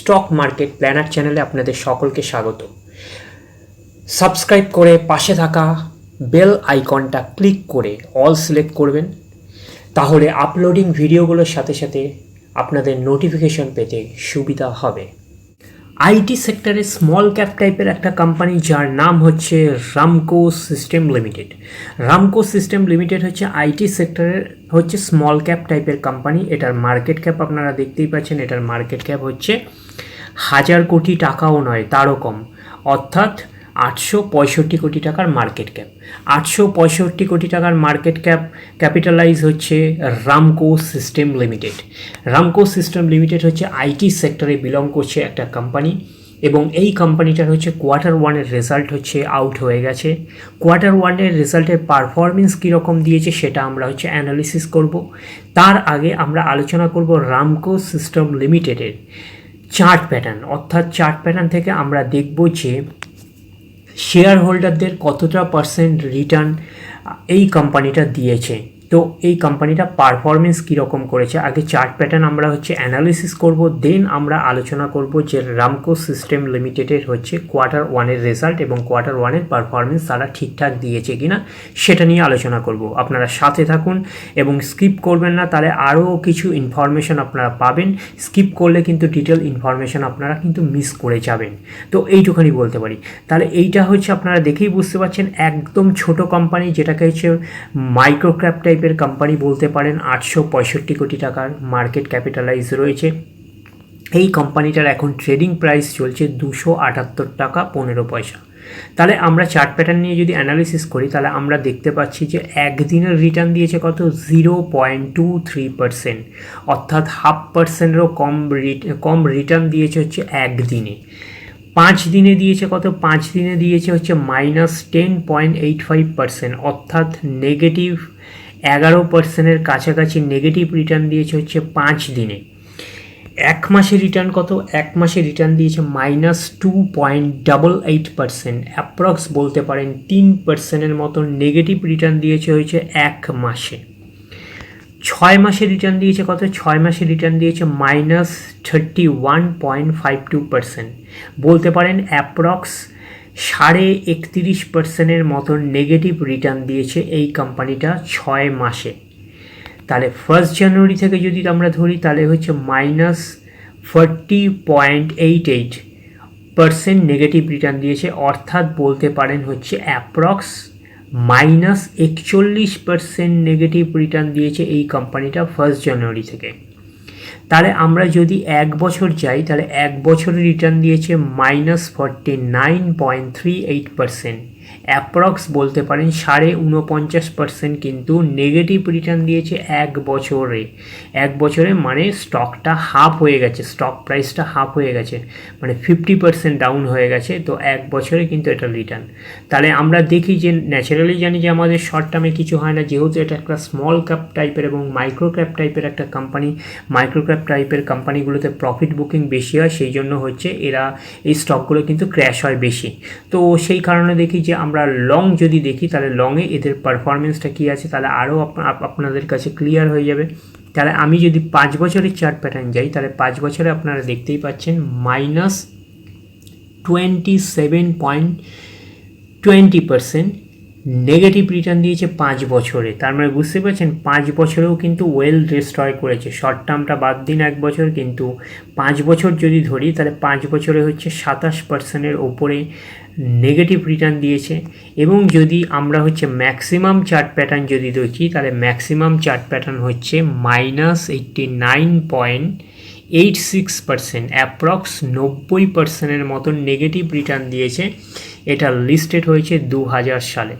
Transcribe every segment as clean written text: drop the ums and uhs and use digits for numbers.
Stock market planner চ্যানেলে আপনাদের সকলকে স্বাগত। সাবস্ক্রাইব করে পাশে থাকা বেল আইকনটা ক্লিক করে অল সিলেক্ট করবেন, তাহলে আপলোডিং ভিডিওগুলোর সাথে সাথে আপনাদের নোটিফিকেশন পেতে সুবিধা হবে। আইটি সেক্টরে স্মল ক্যাপ টাইপের একটা কোম্পানি যার নাম হচ্ছে Ramco system limited. Ramco system limited হচ্ছে আইটি সেক্টরের হচ্ছে স্মল ক্যাপ টাইপের কোম্পানি। এটার মার্কেট ক্যাপ আপনারা দেখতেই পাচ্ছেন, এটার মার্কেট ক্যাপ হচ্ছে 1000 কোটি টাকাও নয়, তারও কম, অর্থাৎ 865 কোটি টাকার মার্কেট ক্যাপ। 865 কোটি টাকার মার্কেট ক্যাপিটালাইজ হচ্ছে Ramco system limited. Ramco system limited হচ্ছে আইটি সেক্টরে বিলং করছে একটা কোম্পানি, এবং এই কোম্পানিটার হচ্ছে Q1 রেজাল্ট হচ্ছে আউট হয়ে গেছে। Q1 রেজাল্টের পারফরমেন্স কীরকম দিয়েছে সেটা আমরা হচ্ছে অ্যানালিসিস করব। তার আগে আমরা আলোচনা করব রামকো সিস্টেম লিমিটেডের চার্ট প্যাটার্ন, অর্থাৎ চার্ট প্যাটার্ন থেকে আমরা দেখব যে শেয়ার হোল্ডারদের কতটা পার্সেন্ট রিটার্ন এই কোম্পানিটা দিয়েছে। তো এই কোম্পানিটা পারফরমেন্স কীরকম করেছে, আগে চার্ট প্যাটার্ন আমরা হচ্ছে অ্যানালিসিস করব, দেন আমরা আলোচনা করব যে রামকো সিস্টেম লিমিটেডের হচ্ছে Q1 রেজাল্ট এবং Q1 পারফরমেন্স তারা ঠিকঠাক দিয়েছে কিনা সেটা নিয়ে আলোচনা করব। আপনারা সাথে থাকুন এবং স্কিপ করবেন না, তাহলে আরও কিছু ইনফরমেশন আপনারা পাবেন। স্কিপ করলে কিন্তু ডিটেল ইনফরমেশন আপনারা কিন্তু মিস করে যাবেন। তো এইটুখানি বলতে পারি। তাহলে এইটা হচ্ছে আপনারা দেখেই বুঝতে পারছেন একদম ছোট কোম্পানি, যেটাকে হচ্ছে মাইক্রো ক্যাপ টাইপের কোম্পানি বলতে পারেন। 865 কোটি টাকার মার্কেট ক্যাপিটালাইজ রয়েছে। এই কোম্পানিটার এখন ট্রেডিং প্রাইস চলছে 278 টাকা 15 পয়সা। তাহলে আমরা চার্ট প্যাটার্ন নিয়ে যদি অ্যানালিসিস করি, তাহলে আমরা দেখতে পাচ্ছি যে একদিনের রিটার্ন দিয়েছে কত 0.23%, অর্থাৎ 0.5%-এরও কম রিটার্ন দিয়েছে হচ্ছে একদিনে। 5 দিনে দিয়েছে কত, 5 দিনে দিয়েছে হচ্ছে -10.85%, অর্থাৎ নেগেটিভ 11%-এর কাছাকাছি নেগেটিভ রিটার্ন দিয়েছে হচ্ছে 5 দিনে। এক মাসে রিটার্ন কত, এক মাসে রিটার্ন দিয়েছে -2.88%, অ্যাপ্রক্স বলতে পারেন 3%-এর মতো নেগেটিভ রিটার্ন দিয়েছে হয়েছে এক মাসে। 6 মাসে রিটার্ন দিয়েছে কত, 6 মাসে রিটার্ন দিয়েছে -31.52%, বলতে পারেন অ্যাপ্রক্স 31.5%-এর মতো নেগেটিভ রিটার্ন দিয়েছে এই কোম্পানিটা 6 মাসে। তাহলে 1 জানুয়ারি থেকে যদি আমরা ধরি, তাহলে হচ্ছে -40.88% নেগেটিভ রিটার্ন দিয়েছে, অর্থাৎ বলতে পারেন হচ্ছে অ্যাপ্রক্স -41% নেগেটিভ রিটার্ন দিয়েছে এই কোম্পানিটা 1 জানুয়ারি থেকে। তাহলে আমরা যদি এক বছর যাই, তাহলে এক বছরে রিটার্ন দিয়েছে -49.38%, অ্যাপ্রক্স বলতে পারেন 49.5% কিন্তু নেগেটিভ রিটার্ন দিয়েছে এক বছরে। এক বছরে মানে স্টকটা হাফ হয়ে গেছে, স্টক প্রাইসটা হাফ হয়ে গেছে, মানে 50% ডাউন হয়ে গেছে। তো এক বছরে কিন্তু এটা রিটার্ন। তাহলে আমরা দেখি যে ন্যাচারালি জানি যে আমাদের শর্ট টার্মে কিছু হয় না, যেহেতু এটা একটা স্মল ক্যাপ টাইপের এবং মাইক্রো ক্যাপ টাইপের একটা কোম্পানি। মাইক্রো ক্যাপ টাইপের কোম্পানিগুলোতে প্রফিট বুকিং বেশি হয়, সেই জন্য হচ্ছে এরা এই স্টকগুলো কিন্তু ক্র্যাশ হয় বেশি। তো সেই কারণে দেখি যে আমরা লং যদি দেখি, তাহলে লংয়ে এদের পারফরমেন্সটা কী আছে, তাহলে আরও আপনাদের কাছে ক্লিয়ার হয়ে যাবে। তাহলে আমি যদি 5 বছরের চার্ট প্যাটার্ন যাই, তাহলে 5 বছরে আপনারা দেখতেই পাচ্ছেন -27.20% নেগেটিভ রিটার্ন দিয়েছে 5 বছরে। তার মানে বুঝতে পারছেন 5 বছরেও কিন্তু ওয়েল ডিস্ট্রয় করেছে। শর্ট টার্মটা বাদ দিন এক বছর, কিন্তু 5 বছর যদি ধরি, তাহলে 5 বছরে হচ্ছে 27%-এর ওপরে নেগেটিভ রিটার্ন দিয়েছে। এবং যদি আমরা হচ্ছে ম্যাক্সিমাম চার্ট প্যাটার্ন যদি দেখি, তাহলে ম্যাক্সিমাম চার্ট প্যাটার্ন হচ্ছে -89.86%, অ্যাপ্রক্স 90%-এর মতন নেগেটিভ রিটার্ন দিয়েছে। এটা লিস্টেড হয়েছে 2000 সালে।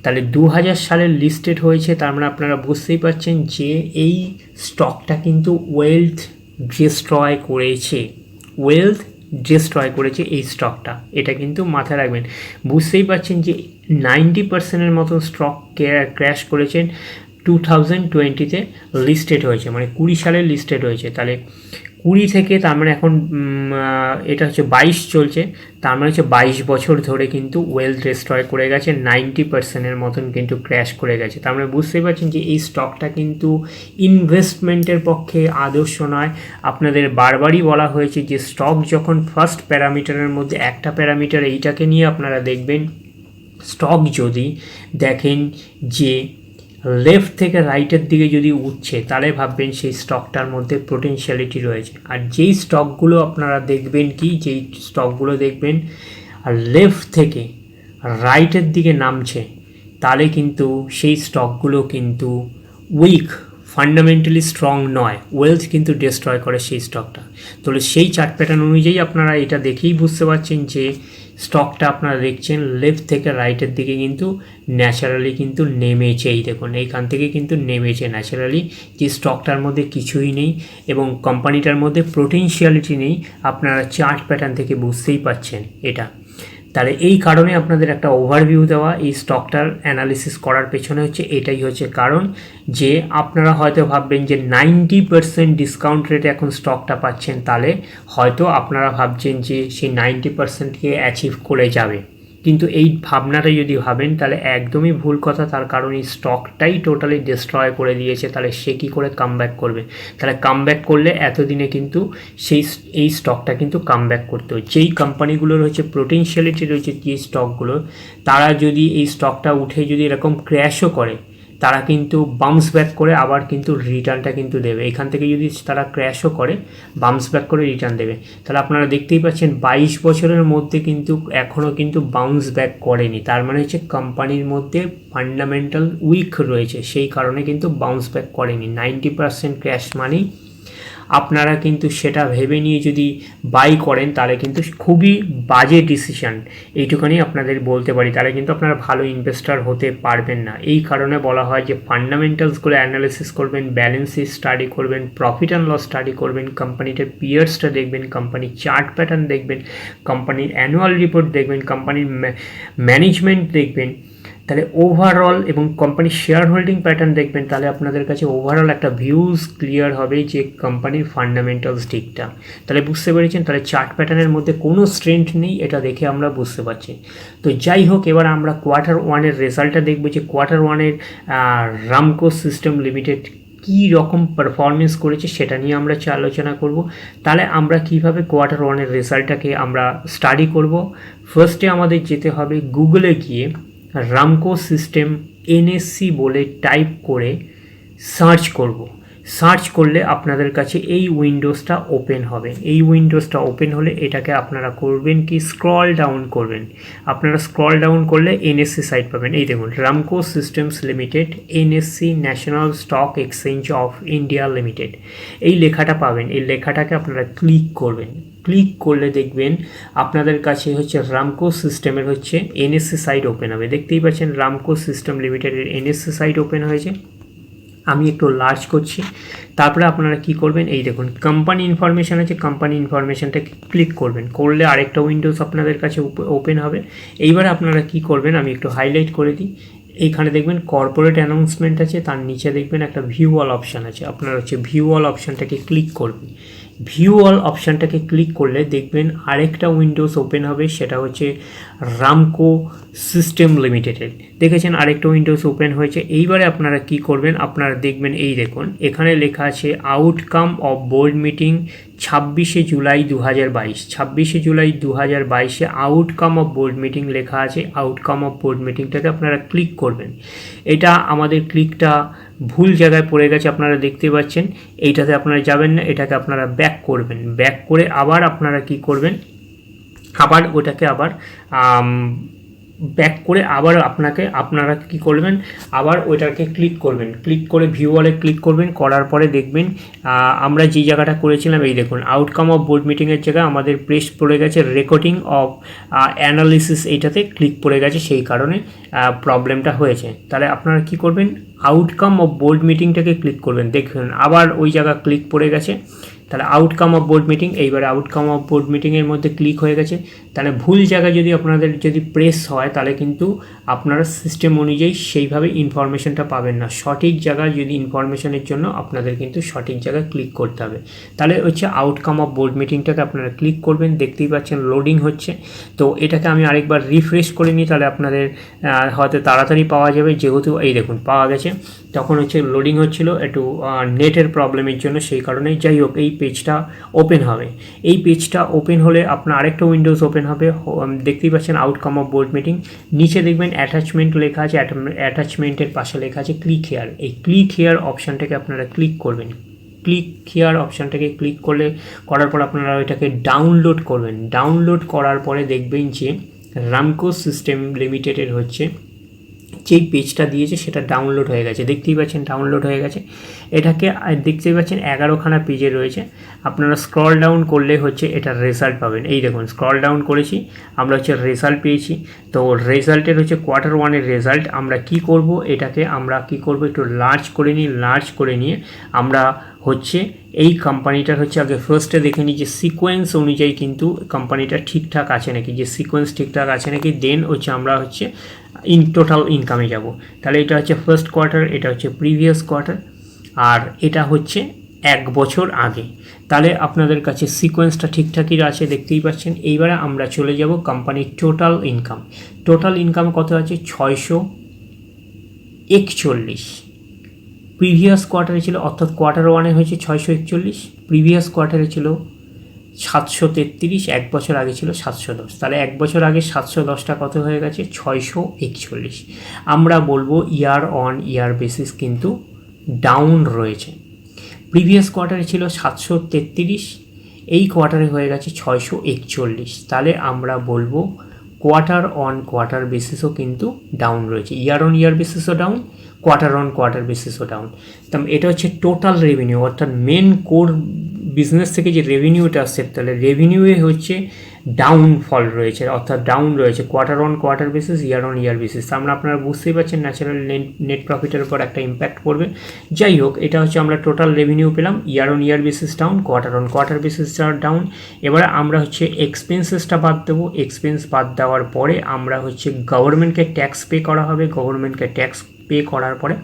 তাহলে 2000 সালে লিস্টেড হয়েছে, তার মানে আপনারা বুঝতেই পারছেন যে এই স্টকটা কিন্তু ওয়েলথ ডিস্ট্রয় করেছে এই স্টকটা। এটা কিন্তু মাথায় রাখবেন। বুঝতেই পারছেন যে 90%-এর মতো স্টক ক্র্যাশ করেছেন। 2020-তে লিস্টেড হয়েছে, মানে 20 সালে লিস্টেড হয়েছে। তাহলে 20 থেকে তার মানে এখন এটা হচ্ছে 22 চলছে, তার মানে হচ্ছে 22 বছর ধরে কিন্তু ওয়েলথ ডিস্ট্রয় করে গেছে, 90%-এর মতন কিন্তু ক্র্যাশ করে গেছে। তার মানে বুঝতেই পারছেন যে এই স্টকটা কিন্তু ইনভেস্টমেন্টের পক্ষে আদর্শ নয়। আপনাদের বারবারই বলা হয়েছে যে স্টক যখন ফার্স্ট প্যারামিটারের মধ্যে একটা প্যারামিটার এইটাকে নিয়ে আপনারা দেখবেন, স্টক যদি দেখেন যে লেফট থেকে রাইটের দিকে যদি উঠছে, তাহলে ভাববেন সেই স্টকটার মধ্যে পোটেনশিয়ালিটি রয়েছে। আর যেই স্টকগুলো আপনারা দেখবেন যেই স্টকগুলো দেখবেন আর লেফট থেকে রাইটের দিকে নামছে, তাহলে কিন্তু সেই স্টকগুলো কিন্তু উইক, ফান্ডামেন্টালি স্ট্রং নয়, ওয়েলথ কিন্তু ডিস্ট্রয় করে সেই স্টকটা। তাহলে সেই চার্ট প্যাটার্ন অনুযায়ী আপনারা এটা দেখেই বুঝতে পারছেন যে স্টকটা আপনারা দেখছেন লেফট থেকে রাইটের দিকে কিন্তু ন্যাচারালি কিন্তু নেমেছে। এই দেখুন এইখান থেকে কিন্তু নেমেছে ন্যাচারালি, যে স্টকটার মধ্যে কিছুই নেই এবং কোম্পানিটার মধ্যে পোটেনশিয়ালিটি নেই, আপনারা চার্ট প্যাটার্ন থেকে বুঝতেই পাচ্ছেন এটা। তাহলে এই কারণে আপনাদের একটা ওভারভিউ দেওয়া এই স্টকটার অ্যানালিসিস করার পেছনে হচ্ছে এটাই হচ্ছে কারণ, যে আপনারা হয়তো ভাববেন যে 90% ডিসকাউন্ট রেটে এখন স্টকটা পাচ্ছেন, তাহলে হয়তো আপনারা ভাবছেন যে সেই 90%কে অ্যাচিভ করে যাবে, কিন্তু এই ভাবনাটা যদি ভাবেন তাহলে একদমই ভুল কথা। তার কারণ এই স্টকটাই টোটালি ডিস্ট্রয় করে দিয়েছে, তাহলে সে কী করে কামব্যাক করবে? তাহলে কামব্যাক করলে এতদিনে কিন্তু এই স্টকটা কিন্তু কামব্যাক করতো। যেই কোম্পানিগুলোর হচ্ছে পোটেনশিয়ালিটি রয়েছে, যে স্টকগুলো, তারা যদি এই স্টকটা উঠে যদি এরকম ক্র্যাশও করে, তারা কিন্তু বাউন্স ব্যাক করে আবার কিন্তু রিটার্নটা কিন্তু দেবে। এখান থেকে যদি তারা ক্র্যাশও করে, বাউন্স ব্যাক করে রিটার্ন দেবে। তাহলে আপনারা দেখতেই পাচ্ছেন 22 বছরের মধ্যে কিন্তু এখনও কিন্তু বাউন্স ব্যাক করেনি। তার মানে হচ্ছে কোম্পানির মধ্যে ফান্ডামেন্টাল উইক রয়েছে, সেই কারণে কিন্তু বাউন্স ব্যাক করেনি। 90% ক্র্যাশ মানেই আপনারা কিন্তু সেটা ভেবে নিয়ে যদি বাই করেন, তাহলে কিন্তু খুবই বাজে ডিসিশান, এইটুখানি আপনাদের বলতে পারি। তাহলে কিন্তু আপনারা ভালো ইনভেস্টর হতে পারবেন না। এই কারণে বলা হয় যে ফান্ডামেন্টালসগুলো অ্যানালিসিস করবেন, ব্যালেন্স শিট স্টাডি করবেন, প্রফিট অ্যান্ড লস স্টাডি করবেন, কোম্পানিটার পিয়ার্সটা দেখবেন, কোম্পানির চার্ট প্যাটার্ন দেখবেন, কোম্পানির অ্যানুয়াল রিপোর্ট দেখবেন, কোম্পানির ম্যানেজমেন্ট দেখবেন, তাহলে ওভারঅল এবং কোম্পানির শেয়ার হোল্ডিং প্যাটার্ন দেখবেন। তাহলে আপনাদের কাছে ওভারঅল একটা ভিউজ ক্লিয়ার হবে যে কোম্পানির ফান্ডামেন্টালস দিকটা। তাহলে বুঝতে পেরেছেন, তাহলে চার্ট প্যাটার্নের মধ্যে কোনো স্ট্রেংথ নেই, এটা দেখে আমরা বুঝতে পারছি। তো যাই হোক, এবার আমরা Q1-এর রেজাল্টটা দেখব যে Q1-এর রামকো সিস্টেম লিমিটেড কী রকম পারফরমেন্স করেছে, সেটা নিয়ে আমরা আলোচনা করব। তাহলে আমরা কিভাবে Q1-এর রেজাল্টটাকে আমরা স্টাডি করব। ফার্স্টে আমাদের যেতে হবে গুগলে গিয়ে রামকো সিস্টেম এনএসসি বলে টাইপ করে সার্চ করব। সার্চ করলে আপনাদের কাছে এই উইন্ডোজটা ওপেন হবে। এই উইন্ডোজটা ওপেন হলে এটাকে আপনারা করবেন কি, স্ক্রল ডাউন করবেন। আপনারা স্ক্রল ডাউন করলে এনএসসি সাইট পাবেন। এই দেখুন, Ramco systems limited NSC, national stock exchange of India limited, এই লেখাটা পাবেন। এই লেখাটাকে আপনারা ক্লিক করবেন। ক্লিক করলে দেখবেন আপনাদের কাছে হচ্ছে রামকো সিস্টেমের হচ্ছে এনএসসি সাইট ওপেন হবে। দেখতেই পাচ্ছেন রামকো সিস্টেম লিমিটেডের এনএসসি সাইট ওপেন হয়েছে। আমি একটু লার্জ করছি। তারপরে আপনারা কি করবেন, এই দেখুন কোম্পানি ইনফরমেশান আছে, কোম্পানি ইনফরমেশানটাকে ক্লিক করবেন। করলে আরেকটা উইন্ডোজ আপনাদের কাছে ওপেন হবে। এইবারে আপনারা কি করবেন, আমি একটু হাইলাইট করে দিই। এইখানে দেখবেন কর্পোরেট অ্যানাউন্সমেন্ট আছে, তার নিচে দেখবেন একটা ভিউ অল অপশান আছে। আপনারা হচ্ছে ভিউ অল অপশানটাকে ক্লিক করবেন। ভিউ অল অপশানটাকে ক্লিক করলে দেখবেন আরেকটা উইন্ডোজ ওপেন হবে, সেটা হচ্ছে রামকো সিস্টেম লিমিটেডের। দেখেছেন আরেকটা উইন্ডোজ ওপেন হয়েছে। এইবারে আপনারা কি করবেন, আপনারা দেখবেন এই দেখুন এখানে লেখা আছে আউটকাম অফ বোর্ড মিটিং 26শে জুলাই 2022। 26শে জুলাই 2022-এ আউটকাম অফ বোর্ড মিটিং লেখা আছে। আউটকাম অফ বোর্ড মিটিংটাকে আপনারা ক্লিক করবেন। এটা আমাদের ক্লিকটা ভুল জায়গায় পড়ে গেছে, আপনারা দেখতে পাচ্ছেন। এইটাতে আপনারা যাবেন না, এটাকে আপনারা ব্যাক করবেন। ব্যাক করে আবার আপনারা কি করবেন, আবার ওটাকে আবার ব্যাক করে আবার আপনারা কি করবেন, আবার ওইটাকে ক্লিক করবেন। ক্লিক করে ভিউ অলে ক্লিক করবেন। করার পরে দেখবেন আমরা যে জায়গাটা করেছিলাম, এই দেখুন আউটকাম অফ বোর্ড মিটিংয়ের জায়গায় আমাদের প্রেস পড়ে গেছে রেকর্ডিং অফ অ্যানালিসিস, এইটাতে ক্লিক পড়ে গেছে, সেই কারণে প্রবলেমটা হয়েছে। তাহলে আপনারা কি করবেন, আউটকাম অফ বোর্ড মিটিংটাকে ক্লিক করবেন। দেখুন আবার ওই জায়গা ক্লিক পড়ে গেছে। তাহলে আউটকাম অফ বোর্ড মিটিং, এইবারে আউটকাম অফ বোর্ড মিটিংয়ের মধ্যে ক্লিক হয়ে গেছে। তাহলে ভুল জায়গায় যদি আপনাদের যদি প্রেস হয় তাহলে কিন্তু আপনারা সিস্টেম অনুযায়ী সেইভাবে ইনফরমেশনটা পাবেন না। সঠিক জায়গায় যদি ইনফরমেশনের জন্য আপনাদের কিন্তু সঠিক জায়গায় ক্লিক করতে হবে। তাহলে হচ্ছে আউটকাম অফ বোর্ড মিটিংটাকে আপনারা ক্লিক করবেন। দেখতেই পাচ্ছেন লোডিং হচ্ছে। তো এটাকে আমি আরেকবার রিফ্রেশ করে নিই, তাহলে আপনাদের হয়তো তাড়াতাড়ি পাওয়া যাবে। যেহেতু এই দেখুন পাওয়া গেছে, তখন হচ্ছে লোডিং হচ্ছিল একটু নেটের প্রবলেমের জন্য, সেই কারণেই। যাই হোক, এই পেজটা ওপেন হবে। এই পেজটা ওপেন হলে আপনার আরেকটা উইন্ডোজ ওপেন হবে। দেখতেই পাচ্ছেন আউটকাম অফ বোর্ড মিটিং। নিচে দেখবেন অ্যাটাচমেন্ট লেখা আছে, অ্যাটাচমেন্টের পাশে লেখা আছে ক্লিক হেয়ার। এই ক্লিক হেয়ার অপশানটাকে আপনারা ক্লিক করবেন। ক্লিক হেয়ার অপশানটাকে ক্লিক করার পর আপনারা এটাকে ডাউনলোড করবেন। ডাউনলোড করার পরে দেখবেন যে রামকো সিস্টেম লিমিটেডের হচ্ছে যেই পেজটা দিয়েছে সেটা ডাউনলোড হয়ে গেছে। দেখতেই পাচ্ছেন ডাউনলোড হয়ে গেছে। এটাকে দেখতেই পাচ্ছেন 11খানা পেজে রয়েছে। আপনারা স্ক্রল ডাউন করলে হচ্ছে এটার রেজাল্ট পাবেন। এই দেখুন স্ক্রল ডাউন করেছি, আমরা হচ্ছে রেজাল্ট পেয়েছি। তো রেজাল্টের হচ্ছে কোয়ার্টার 1-এর রেজাল্ট। আমরা কি করব, এটাকে আমরা কি করব, একটু লার্জ করে নিই। লার্জ করে নিয়ে আমরা হচ্ছে এই কোম্পানিটার হচ্ছে আগে ফার্স্টে দেখে নিই যে সিকোয়েন্স অনুযায়ী কিন্তু কোম্পানিটা ঠিকঠাক আছে নাকি, যে সিকোয়েন্স ঠিকঠাক আছে নাকি। দেন হচ্ছে আমরা হচ্ছে টোটাল ইনকামে যাব। তাহলে এটা হচ্ছে ফার্স্ট কোয়ার্টার, এটা হচ্ছে প্রিভিয়াস কোয়ার্টার, আর এটা হচ্ছে 1 বছর আগে। তাহলে আপনাদের কাছে সিকোয়েন্সটা ঠিকঠাকই আছে, দেখতেই পাচ্ছেন। এইবারে আমরা চলে যাব কোম্পানির টোটাল ইনকাম। টোটাল ইনকাম কত আছে, 641। প্রিভিয়াস কোয়ার্টারে ছিল, অর্থাৎ কোয়ার্টার 1-এ হয়েছে 641, প্রিভিয়াস কোয়ার্টারে ছিল 733, 1 বছর আগে ছিল 710। তাহলে 1 বছর আগে 710টা কত হয়ে গেছে, 641। আমরা বলবো ইয়ার অন ইয়ার বেসিস কিন্তু ডাউন রয়েছে। প্রিভিয়াস কোয়ার্টারে ছিল 733, এই কোয়ার্টারে হয়ে গেছে 641। তাহলে আমরা বলবো কোয়ার্টার অন কোয়ার্টার বেসিসও কিন্তু ডাউন রয়েছে। ইয়ার অন ইয়ার বেসিসও ডাউন, কোয়ার্টার অন কোয়ার্টার বেসিসও ডাউন। তাহলে এটা হচ্ছে টোটাল রেভিনিউ, অর্থাৎ মেন কোর বিজনেস থেকে যে রেভিনিউটা আসছে, তাহলে রেভিনিউয়ে হচ্ছে ডাউনফল রয়েছে, অর্থাৎ ডাউন রয়েছে quarter on quarter basis, year on year basis. আমরা আপনারা বুঝতেই পারছেন ন্যাচারাল নেট প্রফিটের উপর একটা ইম্প্যাক্ট পড়বে। যাই হোক, এটা হচ্ছে আমরা টোটাল রেভিনিউ পেলাম, year on year basis down, quarter on quarter বেসিসটা ডাউন। এবারে আমরা হচ্ছে এক্সপেন্সেসটা বাদ দেবো। এক্সপেন্স বাদ দেওয়ার পরে আমরা হচ্ছে গভর্নমেন্টকে ট্যাক্স পে করা হবে। গভর্নমেন্টকে ট্যাক্স পে করার পরে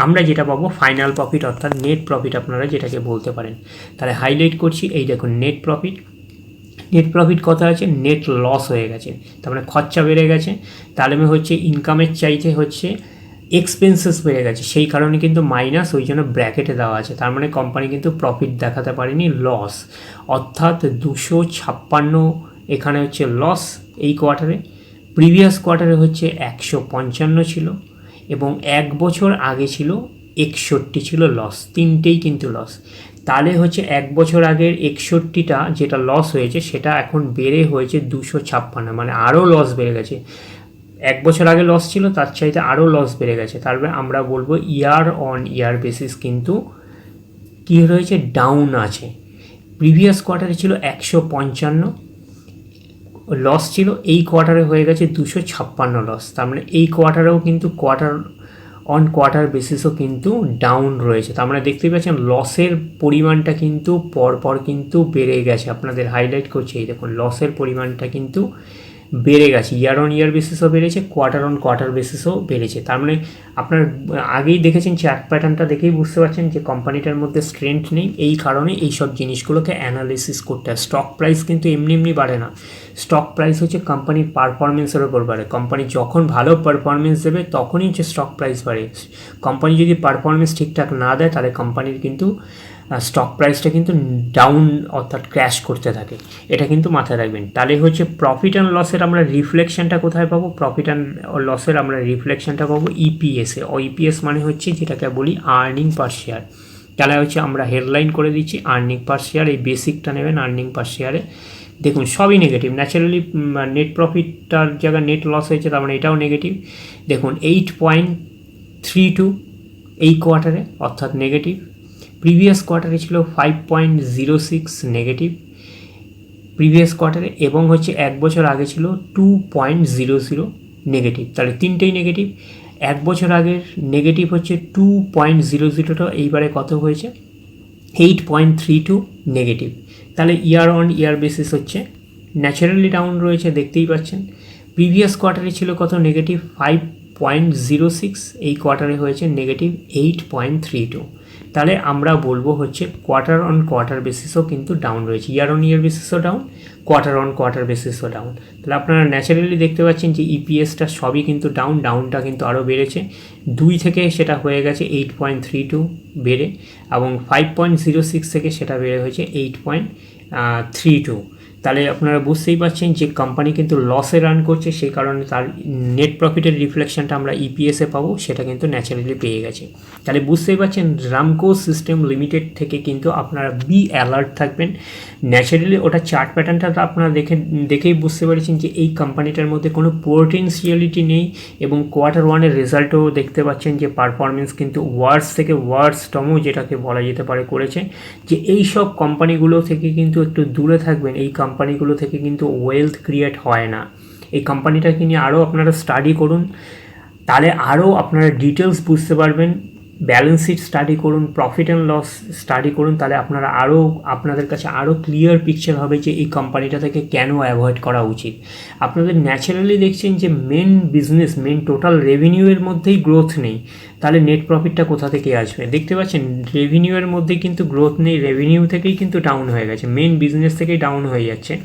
আমরা যেটা পাবো ফাইনাল প্রফিট, অর্থাৎ নেট প্রফিট আপনারা যেটাকে বলতে পারেন। তাহলে হাইলাইট করছি, এই দেখুন নেট প্রফিট। নেট প্রফিট কত আছে, নেট লস হয়ে গেছে, তার মানে খরচা বেড়ে গেছে। তাহলে হচ্ছে ইনকামের চাইতে হচ্ছে এক্সপেন্সেস বেড়ে গেছে, সেই কারণে কিন্তু মাইনাস, ওই জন্য ব্র্যাকেটে দেওয়া আছে। তার মানে কোম্পানি কিন্তু প্রফিট দেখাতে পারেনি, লস। অর্থাৎ 256 এখানে হচ্ছে লস এই কোয়ার্টারে। প্রিভিয়াস কোয়ার্টারে হচ্ছে 155 ছিল, এবং 1 বছর আগে ছিল 61 ছিল লস। তিনটেই কিন্তু লস। তাহলে হচ্ছে 1 বছর আগের 61টা যেটা লস হয়েছে সেটা এখন বেড়ে হয়েছে 256, মানে আরও লস বেড়ে গেছে। 1 বছর আগে লস ছিল, তার চাইতে আরও লস বেড়ে গেছে। তারপরে আমরা বলবো ইয়ার অন ইয়ার বেসিস কিন্তু কী রয়েছে, ডাউন আছে। প্রিভিয়াস কোয়ার্টারে ছিল 155 লস ছিল, এই কোয়ার্টারে হয়ে গেছে 256 লস। তার মানে এই কোয়ার্টারেও কিন্তু কোয়ার্টার অন কোয়ার্টার বেসিসও কিন্তু ডাউন রয়েছে। তার মানে দেখতেই পাচ্ছেন লসের পরিমাণটা কিন্তু পরপর কিন্তু বেড়ে গেছে। আপনাদের হাইলাইট করছে, এই দেখুন লসের পরিমাণটা কিন্তু বেড়ে গেছে। ইয়ার অন ইয়ার বেসিসও বেড়েছে, কোয়ার্টার অন কোয়ার্টার বেসিসও বেড়েছে। তার মানে আপনার আগেই দেখেছেন চার্ট প্যাটার্নটা দেখেই বুঝতে পারছেন যে কোম্পানিটার মধ্যে স্ট্রেংথ নেই। এই কারণে এই সব জিনিসগুলোকে অ্যানালিসিস করতে হয়। স্টক প্রাইস কিন্তু এমনি এমনি বাড়ে না। স্টক প্রাইস হচ্ছে কোম্পানির পারফরমেন্সের ওপর বাড়ে। কোম্পানি যখন ভালো পারফরমেন্স দেবে তখনই হচ্ছে স্টক প্রাইস বাড়ে। কোম্পানি যদি পারফরমেন্স ঠিকঠাক না দেয় তাহলে কোম্পানির কিন্তু স্টক প্রাইসটা কিন্তু ডাউন, অর্থাৎ ক্র্যাশ করতে থাকে। এটা কিন্তু মাথায় রাখবেন। তাহলে হচ্ছে প্রফিট অ্যান্ড লসের আমরা রিফ্লেকশনটা কোথায় পাবো, প্রফিট অ্যান্ড লসের আমরা রিফ্লেকশনটা পাবো ইপিএসে। ইপিএস মানে হচ্ছে যেটাকে বলি আর্নিং পার শেয়ার। তাহলে হচ্ছে আমরা হেডলাইন করে দিচ্ছি আর্নিং পার শেয়ার, এই বেসিকটা নেবেন আর্নিং পার শেয়ারে। দেখুন সবই নেগেটিভ, ন্যাচারালি নেট প্রফিটটার জায়গায় নেট লস হয়েছে, তার মানে এটাও নেগেটিভ। দেখুন 8.32 এই কোয়ার্টারে, অর্থাৎ নেগেটিভ। প্রিভিয়াস কোয়ার্টারে ছিল 5.06 নেগেটিভ প্রিভিয়াস কোয়ার্টারে, এবং হচ্ছে 1 বছর আগে ছিল 2.00 নেগেটিভ। তাহলে তিনটেই নেগেটিভ। 1 বছর আগের নেগেটিভ হচ্ছে 2.00টা, এইবারে কত হয়েছে 8.32 নেগেটিভ। তাহলে ইয়ার অন ইয়ার বেসিস হচ্ছে ন্যাচারালি ডাউন রয়েছে, দেখতেই পাচ্ছেন। প্রিভিয়াস কোয়ার্টারে ছিল কত? নেগেটিভ 5.06, এই কোয়ার্টারে হয়েছে নেগেটিভ 8.32। তাহলে আমরা বলবো হচ্ছে কোয়ার্টার অন কোয়ার্টার বেসিসও কিন্তু ডাউন রয়েছে, ইয়ার অন ইয়ার বেসিসও ডাউন, কোয়ার্টার অন কোয়ার্টার বেসিসও ডাউন। তাহলে আপনারা ন্যাচারালি দেখতে পাচ্ছেন যে ইপিএসটা সবই কিন্তু ডাউনটা কিন্তু আরও বেড়েছে, 2 থেকে সেটা হয়ে গেছে 8.32 বেড়ে, এবং 5.06 থেকে সেটা বেড়ে হয়েছে 8.32। তাহলে আপনারা বুঝতেই পারছেন যে কোম্পানি কিন্তু লসে রান করছে, সেই কারণে তার নেট প্রফিটের রিফ্লেকশনটা আমরা ইপিএসে পাবো, সেটা কিন্তু ন্যাচারালি পেয়ে গেছে। তাহলে বুঝতেই পারছেন রামকো সিস্টেম লিমিটেড থেকে কিন্তু আপনারা বি অ্যালার্ট থাকবেন। ন্যাচারালি ওটা চার্ট প্যাটার্নটা আপনারা দেখেই বুঝতে পেরেছেন যে এই কোম্পানিটার মধ্যে কোনো পোটেনশিয়ালিটি নেই, এবং কোয়ার্টার ওয়ানের রেজাল্টও দেখতে পাচ্ছেন যে পারফরমেন্স কিন্তু ওয়ার্স থেকে ওয়ার্সতম যেটাকে বলা যেতে পারে করেছে। যে এই সব কোম্পানিগুলো থেকে কিন্তু একটু দূরে থাকবেন, এই কোম্পানিগুলো থেকে কিন্তু ওয়েলথ ক্রিয়েট হয় না। এই কোম্পানিটাকে নিয়ে আরও আপনারা স্টাডি করুন, তাহলে আরও আপনারা ডিটেলস বুঝতে পারবেন। ব্যালেন্স শিট স্টাডি করুন, প্রফিট অ্যান্ড লস স্টাডি করুন, তাহলে আপনারা আপনাদের কাছে আরও ক্লিয়ার পিকচার হবে যে এই কোম্পানিটা থেকে কেন অ্যাভয়েড করা উচিত। আপনাদের ন্যাচারালি দেখছেন যে মেন টোটাল রেভিনিউয়ের মধ্যেই গ্রোথ নেই, তাহলে নেট প্রফিটটা কোথা থেকে আসবে? দেখতে পাচ্ছেন রেভিনিউয়ের মধ্যেই কিন্তু গ্রোথ নেই, রেভিনিউ থেকেই কিন্তু ডাউন হয়ে গেছে, মেন বিজনেস থেকেই ডাউন হয়ে যাচ্ছে।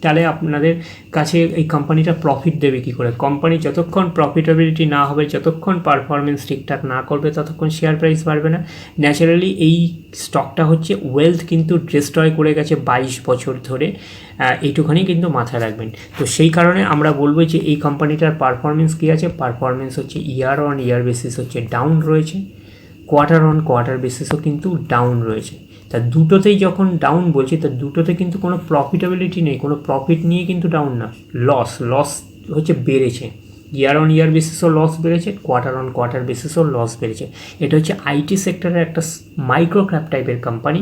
তাহলে আপনাদের কাছে এই কোম্পানিটা প্রফিট দেবে কী করে? কোম্পানি যতক্ষণ প্রফিটেবিলিটি না হবে, যতক্ষণ পারফরমেন্স ঠিকঠাক না করবে, ততক্ষণ শেয়ার প্রাইস বাড়বে না। ন্যাচারালি এই স্টকটা হচ্ছে ওয়েলথ কিন্তু ডিস্ট্রয় করে গেছে 22 বছর ধরে, এইটুখানি কিন্তু মাথায় রাখবেন। তো সেই কারণে আমরা বলবো যে এই কোম্পানিটার পারফরমেন্স কী আছে? পারফরমেন্স হচ্ছে ইয়ার অন ইয়ার বেসিস হচ্ছে ডাউন রয়েছে, কোয়ার্টার অন কোয়ার্টার বেসিসও কিন্তু ডাউন রয়েছে। তা দুটোতেই যখন ডাউন বলছি, তা দুটোতে কিন্তু কোনো প্রফিটেবিলিটি নেই, কোনো প্রফিট নিয়ে কিন্তু ডাউন না, লস হচ্ছে বেড়েছে। ইয়ার অন ইয়ার বেসিসও লস বেড়েছে, কোয়ার্টার অন কোয়ার্টার বেসিসও লস বেড়েছে। এটা হচ্ছে আইটি সেক্টরের একটা মাইক্রো ক্যাপ টাইপের কোম্পানি,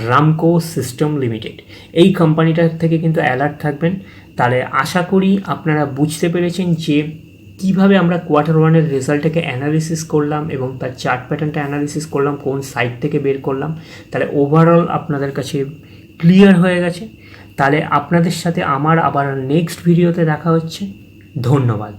রামকো সিস্টেম লিমিটেড। এই কোম্পানিটার থেকে কিন্তু অ্যালার্ট থাকবেন। তাহলে আশা করি আপনারা বুঝতে পেরেছেন যে কীভাবে আমরা কোয়ার্টার ওয়ানের রেজাল্টটাকে অ্যানালিসিস করলাম এবং তার চার্ট প্যাটার্নটা অ্যানালিসিস করলাম, কোন সাইট থেকে বের করলাম। তাহলে ওভারঅল আপনাদের কাছে ক্লিয়ার হয়ে গেছে। তাহলে আপনাদের সাথে আমার আবার নেক্সট ভিডিওতে দেখা হচ্ছে। ধন্যবাদ।